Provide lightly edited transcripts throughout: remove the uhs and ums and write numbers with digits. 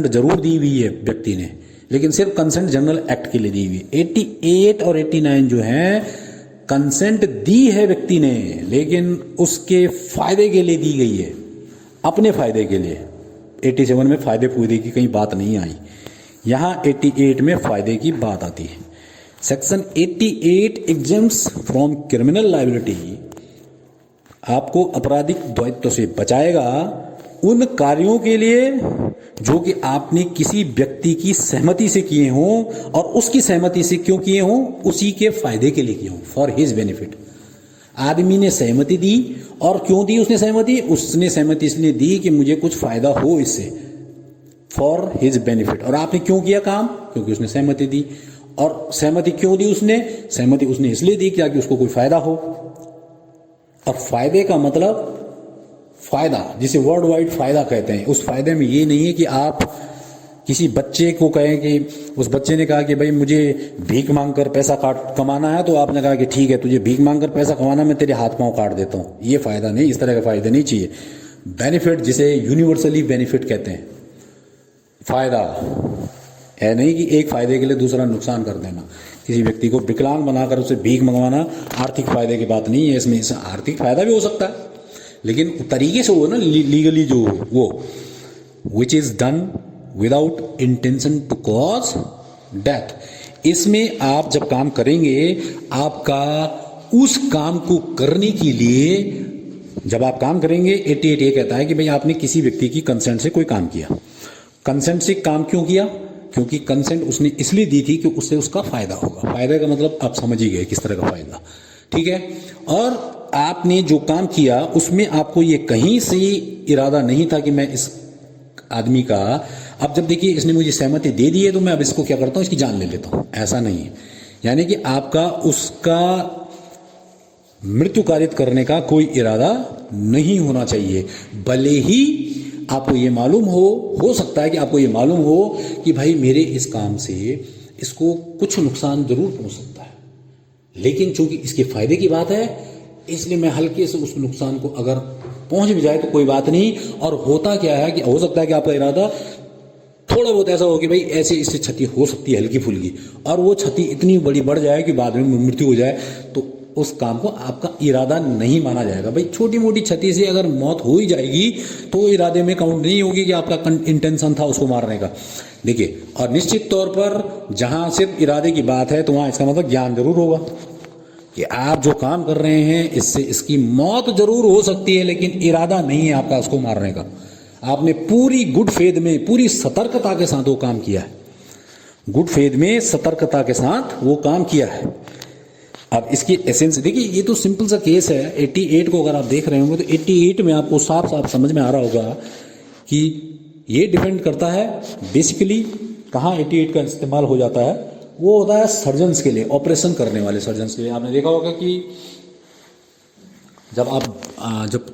जरूर दी हुई है व्यक्ति ने, लेकिन सिर्फ कंसेंट जनरल एक्ट के लिए दी हुई है। 88 और 89 जो है कंसेंट दी है व्यक्ति ने, लेकिन उसके फायदे के लिए दी गई है, अपने फायदे के लिए। 87 में फायदे फूयदे की कहीं बात नहीं आई, यहां 88 में फायदे की बात आती है। सेक्शन 88 एग्जेम्प्ट्स फ्रॉम क्रिमिनल लायबिलिटी आपको आपराधिक दायित्व से बचाएगा उन कार्यों के लिए जो कि आपने किसी व्यक्ति की सहमति से किए हों, और उसकी सहमति से क्यों किए हों, उसी के फायदे के लिए किए हों, फॉर हिज बेनिफिट। आदमी ने सहमति दी, और क्यों दी उसने सहमति? उसने सहमति इसलिए दी कि मुझे कुछ फायदा हो इससे, फॉर हिज बेनिफिट। और आपने क्यों किया काम? क्योंकि उसने सहमति दी। और सहमति क्यों दी उसने? सहमति उसने इसलिए दी ताकि उसको कोई फायदा हो। अब फायदे का मतलब फायदा, जिसे वर्ल्ड वाइड फायदा कहते हैं, उस फायदे में ये नहीं है कि आप किसी बच्चे को कहें कि उस बच्चे ने कहा कि भाई मुझे भीख मांगकर पैसा कमाना है, तो आपने कहा कि ठीक है तुझे भीख मांगकर पैसा कमाना, मैं तेरे हाथ पांव काट देता हूं। ये फायदा नहीं, इस तरह का फायदा नहीं चाहिए। बेनिफिट, जिसे यूनिवर्सली बेनिफिट कहते हैं, फायदा है नहीं कि एक फायदे के लिए दूसरा नुकसान कर देना। किसी व्यक्ति को विकलांग बनाकर उसे भीख मंगवाना आर्थिक फायदे की बात नहीं है। इसमें आर्थिक फायदा भी हो सकता है, लेकिन तरीके से हो ना, लीगली जो वो which is done without intention to cause death. इसमें आप जब काम करेंगे, आपका उस काम को करने के लिए जब आप काम करेंगे, 88 ये कहता है कि भाई आपने किसी व्यक्ति की कंसेंट से कोई काम किया। कंसेंट से काम क्यों किया? क्योंकि कंसेंट उसने इसलिए दी थी कि उससे उसका फायदा होगा। फायदा का मतलब आप समझ ही गए किस तरह का फायदा, ठीक है। और आपने जो काम किया उसमें आपको ये कहीं से इरादा नहीं था कि मैं इस आदमी का, अब जब देखिए इसने मुझे सहमति दे दी है तो मैं अब इसको क्या करता हूं, इसकी जान ले लेता हूं, ऐसा नहीं है। यानी कि आपका उसका मृत्यु कारित करने का कोई इरादा नहीं होना चाहिए। भले ही आपको ये मालूम हो सकता है कि आपको ये मालूम हो कि भाई मेरे इस काम से इसको कुछ नुकसान जरूर पहुंच सकता है, लेकिन चूंकि इसके फायदे की बात है इसलिए मैं हल्के से उस नुकसान को अगर पहुंच भी जाए तो कोई बात नहीं। और होता क्या है कि हो सकता है कि आपका इरादा थोड़ा बहुत ऐसा हो कि भाई ऐसे इससे क्षति हो सकती है हल्की फुल्की, और वो क्षति इतनी बड़ी बढ़ जाए कि बाद में मृत्यु हो जाए, तो उस काम को आपका इरादा नहीं माना जाएगा। भाई छोटी मोटी क्षति से अगर मौत हो ही जाएगी तो इरादे में काउंट नहीं होगी कि आपका इंटेंशन था उसको मारने का। देखिए, और निश्चित तौर पर जहां सिर्फ इरादे की बात है तो वहां इसका मतलब ज्ञान जरूर होगा कि आप जो काम कर रहे हैं इससे इसकी मौत जरूर हो सकती है, लेकिन इरादा नहीं है आपका उसको मारने का। आपने पूरी गुड फेथ में, पूरी सतर्कता के साथ वो काम किया है। गुड फेथ में, सतर्कता के साथ वो काम किया है। अब इसकी एसेंस देखिए, ये तो सिंपल सा केस है। 88 को अगर आप देख रहे होंगे तो 88 में आपको साफ साफ समझ में आ रहा होगा कि ये डिपेंड करता है बेसिकली कहाँ 88 का इस्तेमाल हो जाता है। वो होता है सर्जन्स के लिए, ऑपरेशन करने वाले सर्जन्स के लिए। आपने देखा होगा कि जब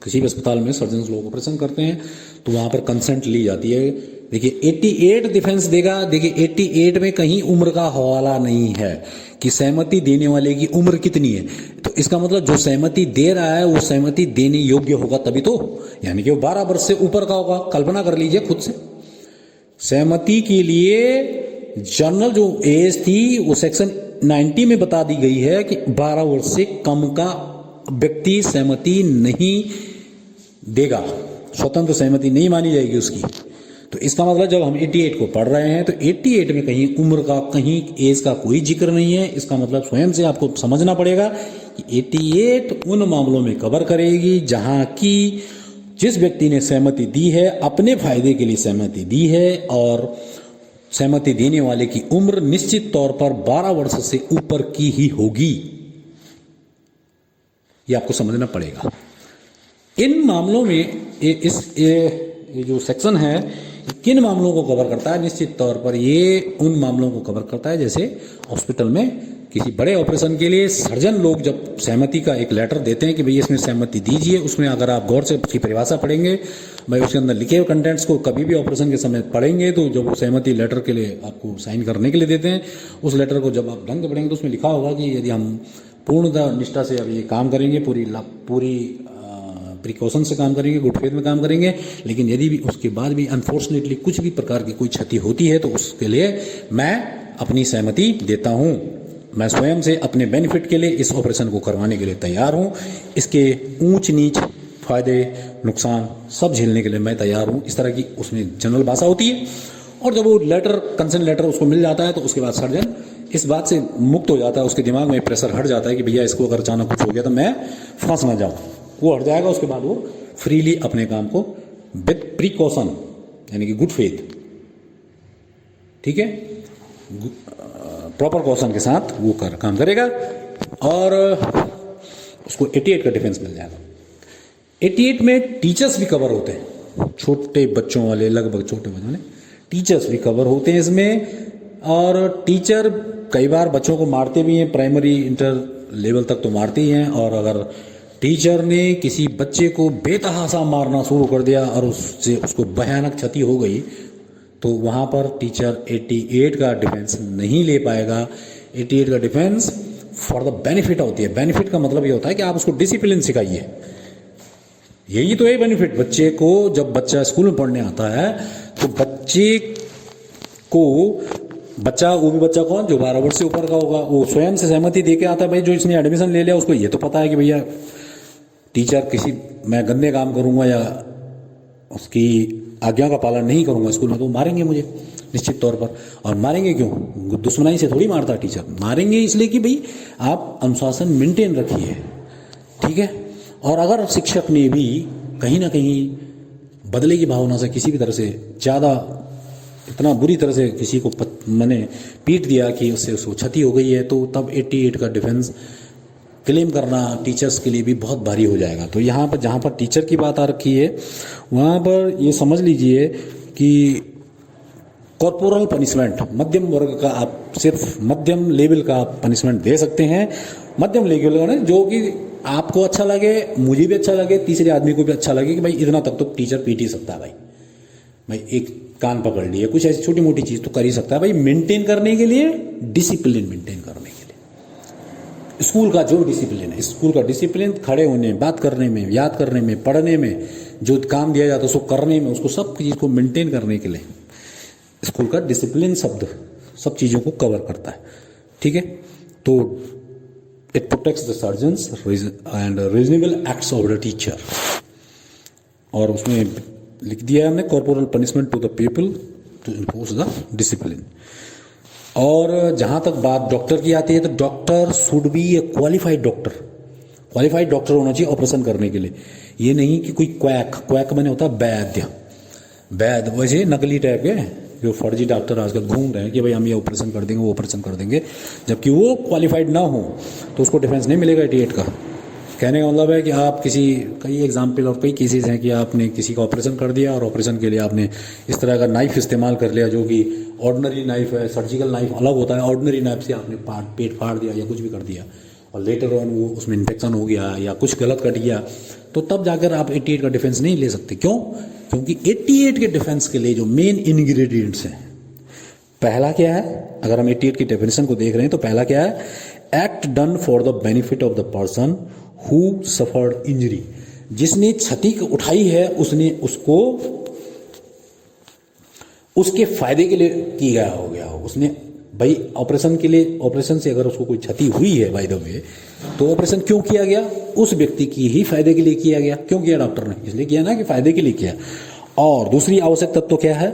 किसी भी अस्पताल में सर्जन्स लोग ऑपरेशन करते हैं तो वहां पर कंसेंट ली जाती है। देखिए 88 डिफेंस देगा। देखिए 88 में कहीं उम्र का हवाला नहीं है कि सहमति देने वाले की उम्र कितनी है। तो इसका मतलब जो सहमति दे रहा है वो सहमति देने योग्य होगा तभी तो, यानी कि वो 12 वर्ष से ऊपर का होगा। कल्पना कर लीजिए खुद से, सहमति के लिए जनरल जो एज थी वो सेक्शन 90 में बता दी गई है कि 12 वर्ष से कम का व्यक्ति सहमति नहीं देगा, स्वतंत्र सहमति नहीं मानी जाएगी उसकी। तो इसका मतलब जब हम 88 को पढ़ रहे हैं तो 88 में कहीं उम्र का, कहीं एज का कोई जिक्र नहीं है। इसका मतलब स्वयं से आपको समझना पड़ेगा कि 88 उन मामलों में कवर करेगी जहां की जिस व्यक्ति ने सहमति दी है, अपने फायदे के लिए सहमति दी है, और सहमति देने वाले की उम्र निश्चित तौर पर 12 वर्ष से ऊपर की ही होगी। ये आपको समझना पड़ेगा। इन मामलों में ये जो सेक्शन है किन मामलों को कवर करता है? निश्चित तौर पर ये उन मामलों को कवर करता है जैसे हॉस्पिटल में किसी बड़े ऑपरेशन के लिए सर्जन लोग जब सहमति का एक लेटर देते हैं कि भई इसमें सहमति दीजिए, उसमें अगर आप गौर से उसकी परिभाषा पढ़ेंगे, भाई उसके अंदर लिखे हुए कंटेंट्स को कभी भी ऑपरेशन के समय पढ़ेंगे तो जब वो सहमति लेटर के लिए आपको साइन करने के लिए देते हैं, उस लेटर को जब आप ढंग से पढ़ेंगे तो उसमें लिखा होगा कि यदि हम पूर्णतः निष्ठा से अब ये काम करेंगे, पूरी प्रिकॉशन से काम करेंगे, गुड फेथ में काम करेंगे। लेकिन यदि भी उसके बाद भी अनफॉर्चुनेटली कुछ भी प्रकार की कोई क्षति होती है तो उसके लिए मैं अपनी सहमति देता हूं। मैं स्वयं से अपने बेनिफिट के लिए इस ऑपरेशन को करवाने के लिए तैयार हूं। इसके ऊंच नीच, फायदे, नुकसान सब झेलने के लिए मैं तैयार हूं। इस तरह की उसमें जनरल भाषा होती है। और जब वो लेटर, कंसेंट लेटर उसको मिल जाता है तो उसके बाद सर्जन इस बात से मुक्त हो जाता है, उसके दिमाग में प्रेशर हट जाता है कि भैया इसको अगर अचानक कुछ हो गया तो मैं फंस ना जाऊं, वो हट जाएगा। उसके बाद वो फ्रीली अपने काम को विद प्रिकॉशन यानी कि गुड फेथ, ठीक है, प्रॉपर कॉशन के साथ वो काम करेगा और उसको 88 का डिफेंस मिल जाएगा। 88 में टीचर्स भी कवर होते हैं, छोटे बच्चों वाले, लगभग छोटे बच्चों वाले टीचर्स भी कवर होते हैं इसमें। और टीचर कई बार बच्चों को मारते भी हैं, प्राइमरी इंटर लेवल तक तो मारते ही हैं। और अगर टीचर ने किसी बच्चे को बेतहाशा मारना शुरू कर दिया और उससे उसको भयानक क्षति हो गई तो वहां पर टीचर 88 का डिफेंस नहीं ले पाएगा। 88 का डिफेंस फॉर द बेनिफिट होती है। बेनिफिट का मतलब ये होता है कि आप उसको डिसिप्लिन सिखाइए। यही तो है बेनिफिट। बच्चे को, जब बच्चा स्कूल में पढ़ने आता है तो बच्चे को, वो भी बच्चा कौन, जो 12 वर्ष से ऊपर का होगा, वो स्वयं से सहमति देके आता है। भाई जो इसने एडमिशन ले लिया उसको ये तो पता है कि भैया टीचर किसी, मैं गंदे काम करूंगा या उसकी आज्ञा का पालन नहीं करूंगा स्कूल में तो मारेंगे मुझे निश्चित तौर पर। और मारेंगे क्यों, दुश्मनाई से थोड़ी मारता टीचर, मारेंगे इसलिए कि भाई आप अनुशासन मेंटेन रखिए, ठीक है। और अगर शिक्षक ने भी कहीं ना कहीं बदले की भावना से किसी भी तरह से ज़्यादा, इतना बुरी तरह से किसी को मैंने पीट दिया कि उससे उसको क्षति हो गई है, तो तब 88 का डिफेंस क्लेम करना टीचर्स के लिए भी बहुत भारी हो जाएगा। तो यहाँ पर, जहाँ पर टीचर की बात आ रखी है, वहाँ पर ये समझ लीजिए कि कॉर्पोरल पनिशमेंट, मध्यम वर्ग का, आप सिर्फ मध्यम लेवल का पनिशमेंट दे सकते हैं। मध्यम लेवल का ना, जो कि आपको अच्छा लगे, मुझे भी अच्छा लगे, तीसरे आदमी को भी अच्छा लगे कि भाई इतना तक तो टीचर पीट ही सकता है। भाई एक कान पकड़ लिए, कुछ ऐसी छोटी मोटी चीज तो कर ही सकता है भाई, मेंटेन करने के लिए, डिसिप्लिन मेंटेन करने के लिए। स्कूल का जो डिसिप्लिन है, स्कूल का डिसिप्लिन, खड़े होने, बात करने में, याद करने में, पढ़ने में, जो काम दिया जाता है उसको करने में, उसको सब चीज को मेंटेन करने के लिए स्कूल का डिसिप्लिन शब्द सब चीजों को कवर करता है, ठीक है। तो it protects the surgeons and reasonable acts of the teacher. और उसमें लिख दिया है हमने, corporal punishment to the people to impose the discipline. और जहां तक बात डॉक्टर की आती है तो doctor should be a qualified doctor. Qualified doctor होना चाहिए ऑपरेशन करने के लिए। ये नहीं कि कोई क्वैक मैंने होता है वैद्य, वैसे नकली टाइप के जो फर्जी डॉक्टर आजकल घूम रहे हैं कि भाई हम ये ऑपरेशन कर देंगे, वो ऑपरेशन कर देंगे, जबकि वो क्वालिफाइड ना हो तो उसको डिफेंस नहीं मिलेगा 88 का। कहने का मतलब है कि आप कई एग्जाम्पल और कई केसेस हैं कि आपने किसी का ऑपरेशन कर दिया और ऑपरेशन के लिए आपने इस तरह का नाइफ इस्तेमाल कर लिया जो कि ऑर्डिनरी नाइफ है। सर्जिकल नाइफ अलग होता है, ऑर्डिनरी नाइफ से आपने पेट फाड़ दिया या कुछ भी कर दिया और लेटर ऑन वो उसमें इन्फेक्शन हो गया या कुछ गलत कट गया, तो तब जाकर आप 88 का डिफेंस नहीं ले सकते। क्यों? क्योंकि 88 के डिफेंस के लिए जो मेन इंग्रेडिएंट्स हैं, पहला क्या है, अगर हम 88 की डेफिनेशन को देख रहे हैं तो पहला क्या है, act done for the benefit of the person who suffered injury. जिसने क्षति उठाई है उसने उसको उसके फायदे के लिए किया हो गया हो। उसने भाई ऑपरेशन के लिए, ऑपरेशन से अगर उसको कोई क्षति हुई है बाय द वे, तो ऑपरेशन क्यों किया गया, उस व्यक्ति की ही फायदे के लिए किया गया। क्यों किया डॉक्टर ने? इसलिए किया ना कि फायदे के लिए किया। और दूसरी आवश्यक तत्व क्या है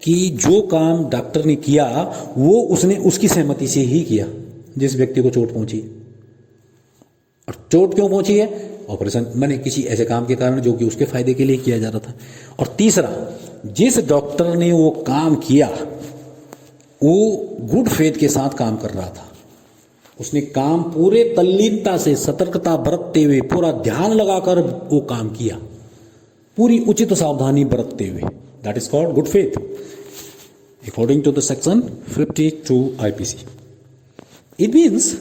कि जो काम डॉक्टर ने किया वो उसने उसकी सहमति से ही किया जिस व्यक्ति को चोट पहुंची। और चोट क्यों पहुंची है? ऑपरेशन मैंने किसी ऐसे काम के कारण जो कि उसके फायदे के लिए किया जा रहा था। और तीसरा, जिस डॉक्टर ने वो काम किया वो गुड फेथ के साथ काम कर रहा था। उसने काम पूरे तल्लीनता से, सतर्कता बरतते हुए, पूरा ध्यान लगाकर वो काम किया, पूरी उचित सावधानी बरतते हुए। That is called good faith according to the section 52 IPC। It means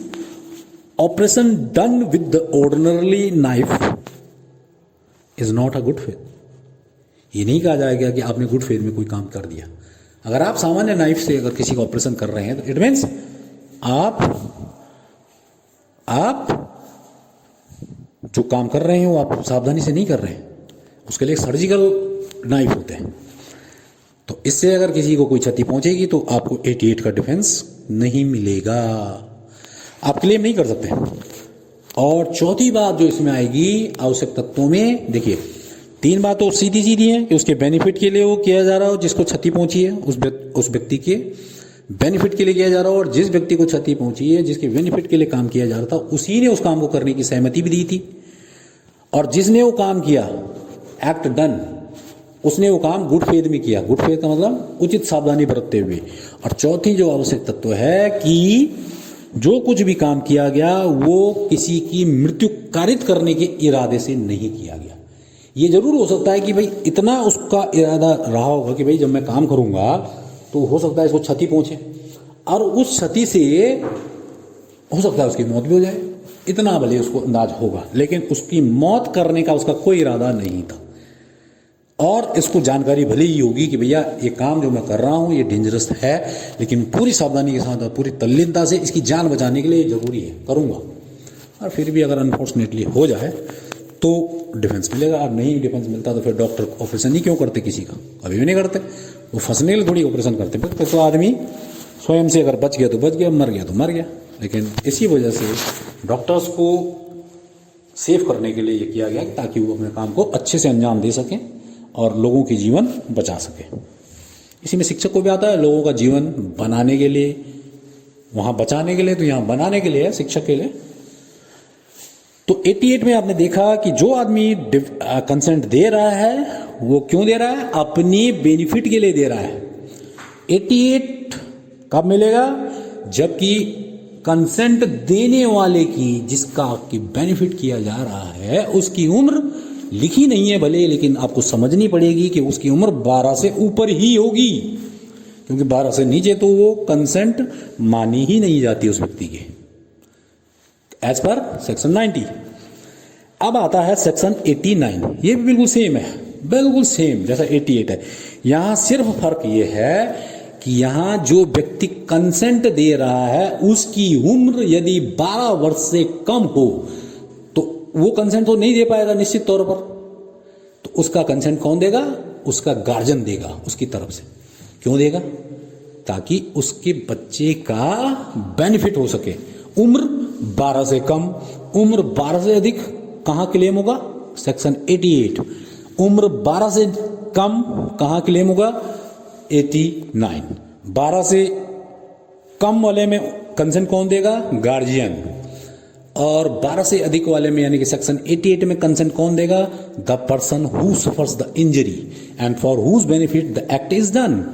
operation done with the ordinary knife is not a good faith. ये नहीं कहा जाएगा कि आपने गुड फेथ में कोई काम कर दिया। अगर आप सामान्य नाइफ से अगर किसी का ऑपरेशन कर रहे हैं तो इट मीन्स आप जो काम कर रहे हैं वो आप सावधानी से नहीं कर रहे हैं, उसके लिए सर्जिकल नाइफ होते हैं। तो इससे अगर किसी को कोई क्षति पहुंचेगी तो आपको 88 का डिफेंस नहीं मिलेगा, आप क्लेम नहीं कर सकते। और चौथी बात जो इसमें आएगी आवश्यक तत्वों में, देखिए 3 बात तो सीधी सीधी है कि उसके बेनिफिट के लिए वो किया जा रहा हो, जिसको क्षति पहुंची है उस व्यक्ति के बेनिफिट के लिए किया जा रहा हो, और जिस व्यक्ति को क्षति पहुंची है जिसके बेनिफिट के लिए काम किया जा रहा था उसी ने उस काम को करने की सहमति भी दी थी, और जिसने वो काम किया एक्ट डन उसने वो काम गुड फेथ में किया। गुड फेथ का मतलब उचित सावधानी बरतते हुए। और चौथी जो आवश्यक तत्व है कि जो कुछ भी काम किया गया वो किसी की मृत्यु कारित करने के इरादे से नहीं किया गया। ये जरूर हो सकता है कि भाई इतना उसका इरादा रहा होगा कि भाई जब मैं काम करूंगा तो हो सकता है इसको क्षति पहुंचे, और उस क्षति से हो सकता है उसकी मौत भी हो जाए, इतना भले उसको अंदाज होगा, लेकिन उसकी मौत करने का उसका कोई इरादा नहीं था। और इसको जानकारी भले ही होगी कि भैया ये काम जो मैं कर रहा हूं ये डेंजरस है, लेकिन पूरी सावधानी के साथ और पूरी तल्लीनता से इसकी जान बचाने के लिए जरूरी है, करूंगा। और फिर भी अगर अनफॉर्चुनेटली हो जाए तो डिफेंस मिलेगा, और नहीं डिफेंस मिलता तो फिर डॉक्टर ऑपरेशन ही क्यों करते किसी का, कभी भी नहीं करते। वो फंसने के लिए थोड़ी ऑपरेशन करते, फिर तो आदमी स्वयं से अगर बच गया तो बच गया, मर गया तो मर गया। लेकिन इसी वजह से डॉक्टर्स को सेव करने के लिए ये किया गया ताकि वो अपने काम को अच्छे से अंजाम दे सकें और लोगों की जीवन बचा सके। इसी में शिक्षक को भी आता है लोगों का जीवन बनाने के लिए, वहां बचाने के लिए तो यहां बनाने के लिए है शिक्षक के लिए। तो 88 में आपने देखा कि जो आदमी कंसेंट दे रहा है वो क्यों दे रहा है, अपने बेनिफिट के लिए दे रहा है। 88 कब मिलेगा, जबकि कंसेंट देने वाले की जिसका की बेनिफिट किया जा रहा है उसकी उम्र लिखी नहीं है भले, लेकिन आपको समझनी पड़ेगी कि उसकी उम्र 12 से ऊपर ही होगी, क्योंकि 12 से नीचे तो वो कंसेंट मानी ही नहीं जाती उस व्यक्ति की एज पर सेक्शन 90। अब आता है सेक्शन 89, ये भी बिल्कुल सेम है, बिल्कुल सेम जैसा 88 है। यहां सिर्फ फर्क ये है कि यहां जो व्यक्ति कंसेंट दे रहा है उसकी उम्र यदि 12 वर्ष से कम हो तो वो कंसेंट तो नहीं दे पाएगा निश्चित तौर पर। तो उसका कंसेंट कौन देगा, उसका गार्जियन देगा उसकी तरफ से। क्यों देगा, ताकि उसके बच्चे का बेनिफिट हो सके। उम्र 12 से कम, उम्र 12 से अधिक कहां क्लेम होगा, सेक्शन 88। उम्र 12 से कम कहां क्लेम होगा, 89। 12 से कम वाले में कंसेंट कौन देगा, गार्जियन। और 12 से अधिक वाले में यानी कि सेक्शन 88 में कंसेंट कौन देगा, the person who suffers the injury and for whose benefit the act is done.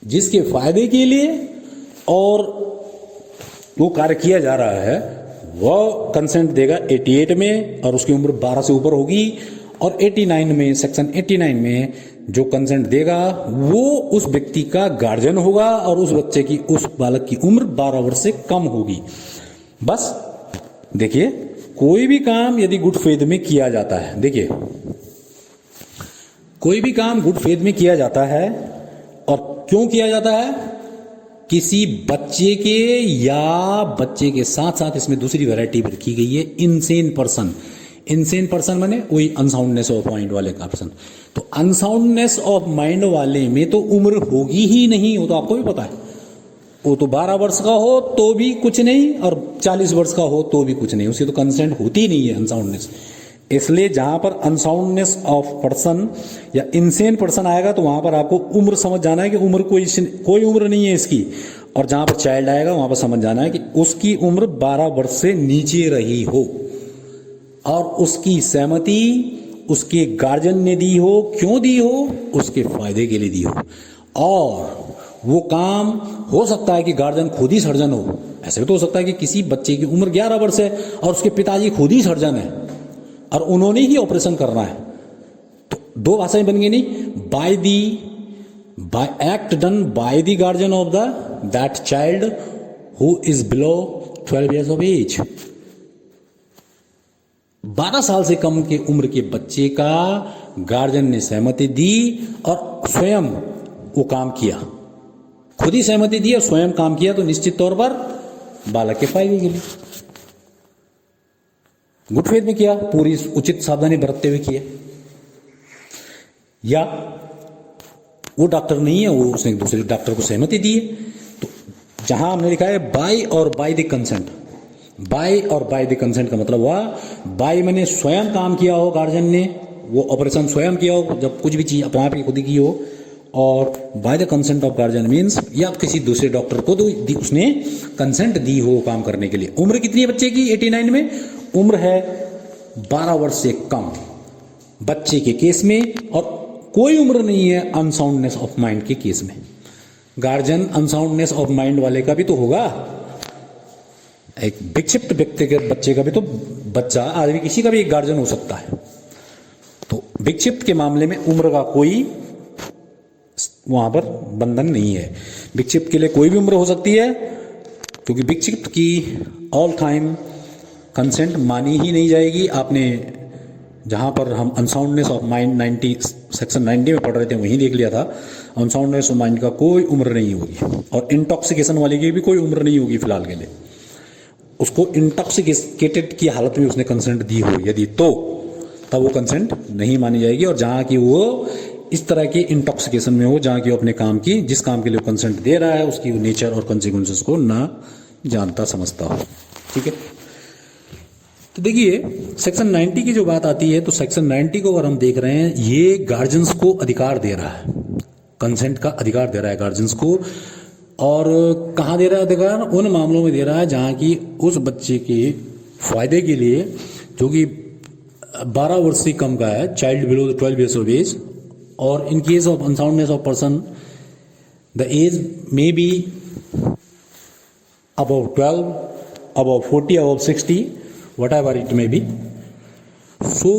जिसके फायदे के लिए और वो कार्य किया जा रहा है वह कंसेंट देगा 88 में, और उसकी उम्र 12 से ऊपर होगी। और 89 में, सेक्शन 89 में जो कंसेंट देगा वो उस व्यक्ति का गार्जियन होगा और उस बच्चे की, उस बालक की उम्र 12 वर्ष से कम होगी। बस देखिए, कोई भी काम यदि गुड फेथ में किया जाता है, देखिए कोई भी काम गुड फेथ में किया जाता है, और क्यों किया जाता है, किसी बच्चे के या बच्चे के साथ साथ इसमें दूसरी वैरायटी भी रखी गई है, इनसेन पर्सन। इनसेन पर्सन माने वही अनसाउंडनेस ऑफ माइंड वाले का पर्सन। तो अनसाउंडनेस ऑफ माइंड वाले में तो उम्र होगी ही नहीं, वो तो आपको भी पता है। वो तो 12 वर्ष का हो तो भी कुछ नहीं, और 40 वर्ष का हो तो भी कुछ नहीं, उसकी तो कंसेंट होती ही नहीं है अनसाउंडनेस। इसलिए जहां पर अनसाउंडनेस ऑफ पर्सन या इनसेन पर्सन आएगा तो वहां पर आपको उम्र समझ जाना है कि उम्र कोई उम्र नहीं है इसकी। और जहां पर चाइल्ड आएगा वहां पर समझ जाना है कि उसकी उम्र 12 वर्ष से नीचे रही हो और उसकी सहमति उसके गार्जियन ने दी हो। क्यों दी हो, उसके फायदे के लिए दी हो। और वो काम हो सकता है कि गार्जियन खुद ही सर्जन हो, ऐसे भी तो हो सकता है कि किसी बच्चे की उम्र 11 वर्ष है और उसके पिताजी खुद ही सर्जन है और उन्होंने ही ऑपरेशन करना है। तो दो भाषाएं बन गई नहीं, bye act done by the guardian of that child who is below 12 years of age। 12 साल से कम के उम्र के बच्चे का गार्जियन ने सहमति दी और स्वयं वो काम किया, खुद ही सहमति दी और स्वयं काम किया, तो निश्चित तौर पर बालक के फायदे के लिए। गुड फेथ में किया, पूरी उचित सावधानी बरतते हुए किया, या वो डॉक्टर नहीं है, वो उसने दूसरे डॉक्टर को सहमति दी है। तो जहां हमने लिखा है बाय और बाय द कंसेंट, बाय और बाय द कंसेंट का मतलब हुआ बाय मैंने स्वयं काम किया हो, गार्जियन ने वो ऑपरेशन स्वयं किया हो, जब कुछ भी चीज अपने आप ही खुद ही की हो, और by the consent of guardian means या किसी दूसरे डॉक्टर को उसने कंसेंट दी हो काम करने के लिए। उम्र कितनी है बच्चे की 89 में? उम्र है 12 वर्ष से कम बच्चे के केस में, और कोई उम्र नहीं है अनसाउंडनेस ऑफ माइंड के केस में। गार्जियन अनसाउंडनेस ऑफ माइंड वाले का भी तो होगा, एक विक्षिप्त व्यक्ति के बच्चे का भी तो, बच्चा आदमी किसी का भी एक गार्जियन हो सकता है। तो विक्षिप्त के मामले में उम्र का कोई वहां पर बंधन नहीं है। विक्षिप्त के लिए कोई भी उम्र हो सकती है, क्योंकि विक्षिप्त की ऑल टाइम कंसेंट मानी ही नहीं जाएगी। आपने जहां पर हम अनसाउंडनेस ऑफ माइंड सेक्शन 90 में पढ़ रहे थे वहीं देख लिया था, अनसाउंडनेस ऑफ माइंड का कोई उम्र नहीं होगी, और इंटॉक्सिकेशन वाले की भी कोई उम्र नहीं होगी फिलहाल के लिए। उसको इंटॉक्सिकेटेड की हालत में उसने कंसेंट दी हो यदि, तो तब वो कंसेंट नहीं मानी जाएगी। और जहां की वो इस तरह के इंटॉक्सिकेशन में हो, जहां की वो अपने काम की, जिस काम के लिए कंसेंट दे रहा है उसकी नेचर और कॉन्सिक्वेंसेस को ना जानता समझता हो। ठीक है, तो देखिए सेक्शन 90 की जो बात आती है, तो सेक्शन 90 को अगर हम देख रहे हैं, ये गार्जियंस को अधिकार दे रहा है, कंसेंट का अधिकार दे रहा है गार्जियंस को। और कहां दे रहा है अधिकार? उन मामलों में दे रहा है जहां की उस बच्चे के फायदे के लिए, जो कि 12 वर्ष से कम का है, child below 12 years of age, और in case of unsoundness of person the age may be above 12, above 40, above 60, whatever it may be, so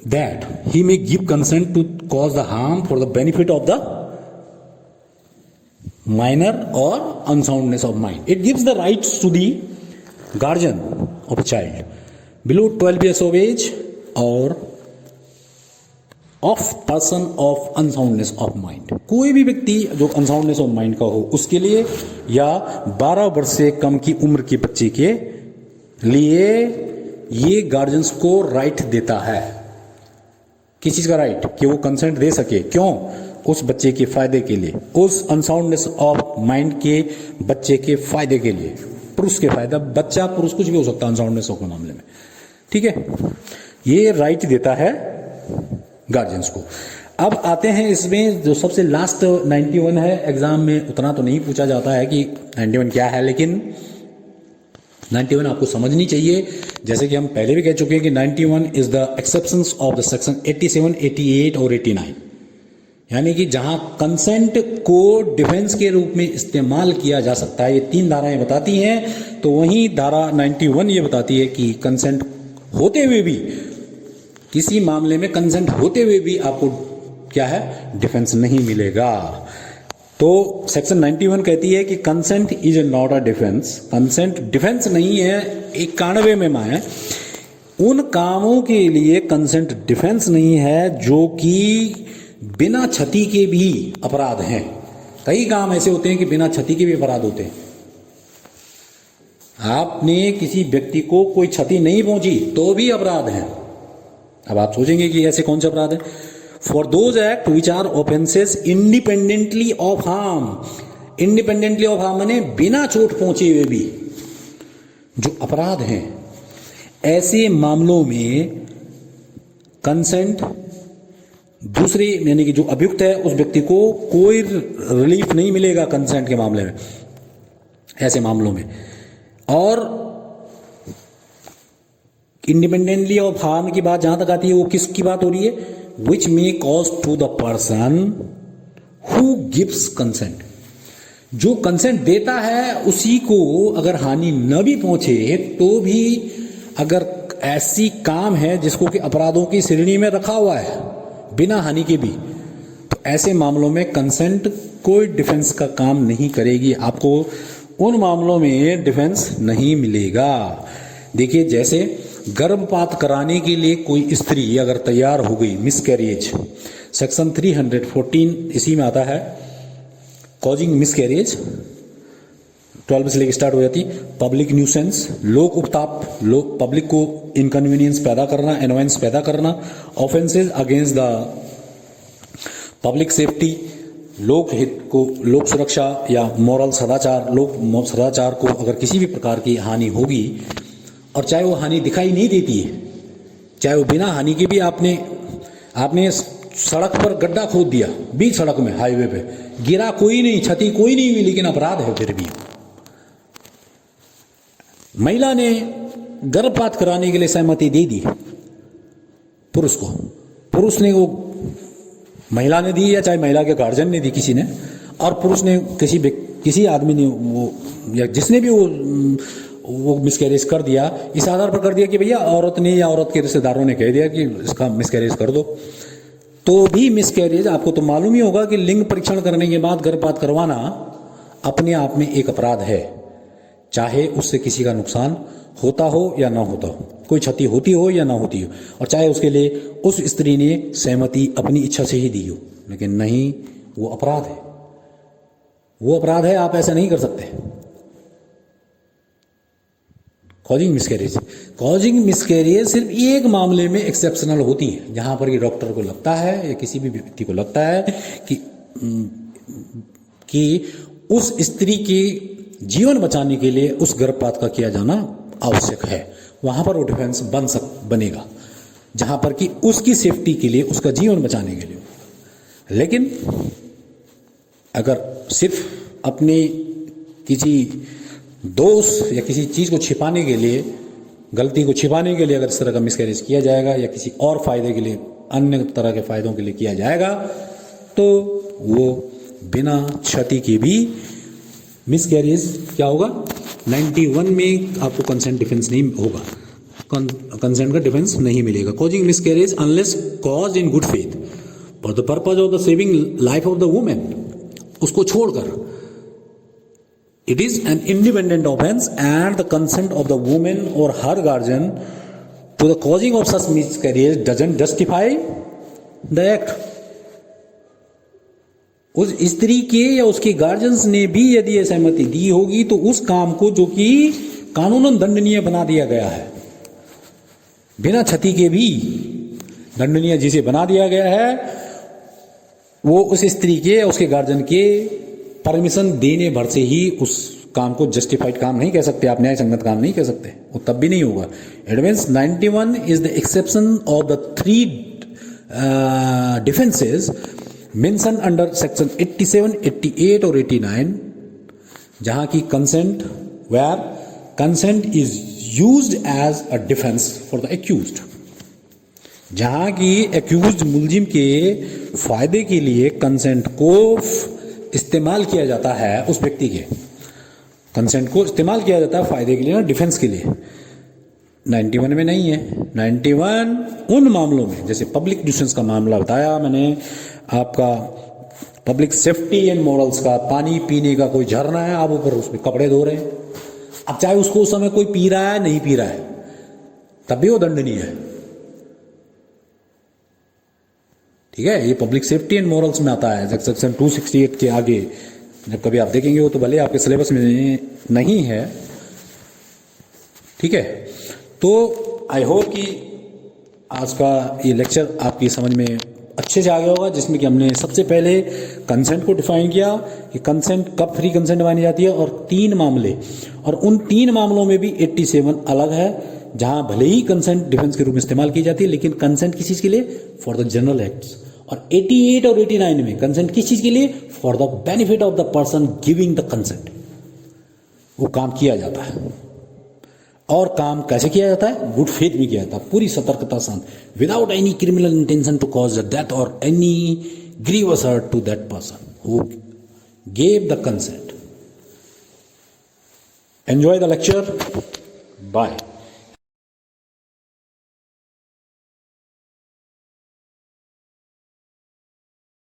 that he may give consent to cause the harm for the benefit of the minor or unsoundness of mind. It gives the rights to the guardian of a child below 12 years of age or of person of unsoundness of mind. कोई भी व्यक्ति जो unsoundness of mind का हो उसके लिए, या 12 वर्ष से कम की उम्र के बच्चे के लिए ये गार्जियंस को राइट देता है। किस चीज का राइट? कि वो कंसेंट दे सके। क्यों? उस बच्चे के फायदे के लिए, उस अनसाउंडनेस ऑफ माइंड के बच्चे के फायदे के लिए, पुरुष के फायदा, बच्चा पुरुष कुछ भी हो सकता है अनसाउंडनेस ऑफ के मामले में। ठीक है, ये राइट देता है गार्जियंस को। अब आते हैं इसमें जो सबसे लास्ट 91 है। एग्जाम में उतना तो नहीं पूछा जाता है कि 91 क्या है, लेकिन 91 आपको समझनी चाहिए। जैसे कि हम पहले भी कह चुके हैं कि 91 is the exceptions of the section 87, 88 और 89, यानी कि जहां कंसेंट को डिफेंस के रूप में इस्तेमाल किया जा सकता है, ये 3 धाराएं बताती हैं। तो वहीं धारा 91 ये बताती है कि कंसेंट होते हुए भी, किसी मामले में कंसेंट होते हुए भी आपको क्या है, डिफेंस नहीं मिलेगा। तो सेक्शन 91 कहती है कि consent is not a defence. Consent defence नहीं है। 91 में माए उन कामों के लिए कंसेंट डिफेंस नहीं है जो कि बिना क्षति के भी अपराध हैं। कई काम ऐसे होते हैं कि बिना क्षति के भी अपराध होते हैं। आपने किसी व्यक्ति को कोई क्षति नहीं पहुंची तो भी अपराध है। अब आप सोचेंगे कि ऐसे कौन से अपराध हैं? For those act which are offences independently of harm. Independently of harm माने बिना चोट पहुंचे हुए भी जो अपराध हैं, ऐसे मामलों में कंसेंट दूसरे यानी कि जो अभियुक्त है उस व्यक्ति को कोई रिलीफ नहीं मिलेगा कंसेंट के मामले में, ऐसे मामलों में। और इंडिपेंडेंटली ऑफ हार्म की बात जहां तक आती है, वो किसकी बात हो रही है? Which may cause to the person who gives consent. जो कंसेंट देता है उसी को अगर हानि न भी पहुंचे तो भी, अगर ऐसी काम है जिसको कि अपराधों की श्रेणी में रखा हुआ है बिना हानि के भी, तो ऐसे मामलों में कंसेंट कोई डिफेंस का काम नहीं करेगी। आपको उन मामलों में डिफेंस नहीं मिलेगा। देखिए, जैसे गर्भपात कराने के लिए कोई स्त्री अगर तैयार हो गई, मिसकैरेज, सेक्शन 314 इसी में आता है, कॉजिंग मिसकैरेज, 12 से लेकर स्टार्ट हो जाती। पब्लिक न्यूसेंस, लोक उपताप, लोक पब्लिक को इनकन्वीनियंस पैदा करना, एनोयंस पैदा करना। Offences against the public safety, लोक हित को, लोक सुरक्षा या मॉरल सदाचार, लोक सदाचार को अगर किसी भी प्रकार की हानि होगी, और चाहे वो हानि दिखाई नहीं देती है, चाहे वो बिना हानि के भी आपने सड़क पर गड्ढा खोद दिया बीच सड़क में, हाईवे पे गिरा कोई नहीं, क्षति कोई नहीं हुई, लेकिन अपराध है फिर भी। महिला ने गर्भपात कराने के लिए सहमति दे दी पुरुष को, पुरुष ने वो, महिला ने दी या चाहे महिला के गार्जियन ने दी किसी ने, और पुरुष ने किसी आदमी ने वो या जिसने भी वो मिसकैरेज कर दिया, इस आधार पर कर दिया कि भैया औरत ने या औरत के रिश्तेदारों ने कह दिया कि इसका मिसकैरेज कर दो, तो भी मिसकैरेज, आपको तो मालूम ही होगा कि लिंग परीक्षण करने के बाद गर्भपात करवाना अपने आप में एक अपराध है, चाहे उससे किसी का नुकसान होता हो या ना होता हो, कोई क्षति होती हो या ना होती हो, और चाहे उसके लिए उस स्त्री ने सहमति अपनी इच्छा से ही दी हो, लेकिन नहीं, वो अपराध है, वो अपराध है, आप ऐसा नहीं कर सकते। कॉजिंग मिसकैरेज सिर्फ एक मामले में एक्सेप्शनल होती है, जहां पर ये डॉक्टर को लगता है या किसी भी व्यक्ति को लगता है कि उस स्त्री के जीवन बचाने के लिए उस गर्भपात का किया जाना आवश्यक है, वहां पर वो डिफेंस बनेगा, जहां पर कि उसकी सेफ्टी के लिए, उसका जीवन बचाने के लिए। लेकिन अगर सिर्फ अपनी किसी दोष या किसी चीज को छिपाने के लिए, गलती को छिपाने के लिए अगर इस तरह का मिसकैरेज किया जाएगा, या किसी और फायदे के लिए, अन्य तरह के फायदों के लिए किया जाएगा, तो वो बिना क्षति के भी मिसकैरेज क्या होगा, 91 में आपको कंसेंट डिफेंस नहीं होगा, कंसेंट का डिफेंस नहीं मिलेगा। Causing miscarriage unless cause in good faith for the purpose of the saving life of the women, उसको छोड़कर it is an independent offense and the consent of the woman or her guardian to the causing of such miscarriage doesn't justify the act। उस स्त्री के या उसके guardians ने भी यदि सहमति दी होगी तो उस काम को, जो कि कानूनन दंडनीय बना दिया गया है, बिना क्षति के भी दंडनीय जिसे बना दिया गया है, वो उस स्त्री के या उसके गार्जियन के परमिशन देने भर से ही उस काम को जस्टिफाइड काम नहीं कह सकते, आप न्याय संगत काम नहीं कह सकते, वो तब भी नहीं होगा। It means 91 is the exception of the 3 defences mention under section 87, 88 और 89, जहां की कंसेंट, where consent is used as a defence for the accused, जहां की एक्यूज्ड मुलजिम के फायदे के लिए कंसेंट को इस्तेमाल किया जाता है, उस व्यक्ति के कंसेंट को इस्तेमाल किया जाता है फायदे के लिए ना, डिफेंस के लिए। 91 में नहीं है। 91 उन मामलों में, जैसे पब्लिक न्यूसेंस का मामला बताया मैंने, आपका पब्लिक सेफ्टी एंड मॉरल्स का, पानी पीने का कोई झरना है, आप ऊपर उसमें कपड़े धो रहे हैं, अब चाहे उसको उस समय कोई पी रहा है नहीं पी रहा है, तब भी वो दंडनीय है, ठीक है। ये पब्लिक सेफ्टी एंड मॉरल्स में आता है, सेक्शन 268 के आगे जब कभी आप देखेंगे, वो तो भले आपके सिलेबस में नहीं है, ठीक है। तो आई होप कि आज का ये लेक्चर आपकी समझ में अच्छे से आ गया होगा, जिसमें कि हमने सबसे पहले कंसेंट को डिफाइन किया कि कंसेंट कब फ्री कंसेंट मानी जाती है, और 3 मामले, और उन 3 मामलों में भी 87 अलग है, जहां भले ही कंसेंट डिफेंस के रूप में इस्तेमाल की जाती है, लेकिन कंसेंट किस चीज के लिए, फॉर द जनरल एक्ट्स। और 88 और 89 में कंसेंट किस चीज के लिए, for the benefit of the person giving the consent, वो काम किया जाता है। और काम कैसे किया जाता है, गुड फेथ में किया जाता है, पूरी सतर्कता साथ, without any criminal intention to cause the death और any grievous hurt to that person who gave the consent. Enjoy the lecture, bye.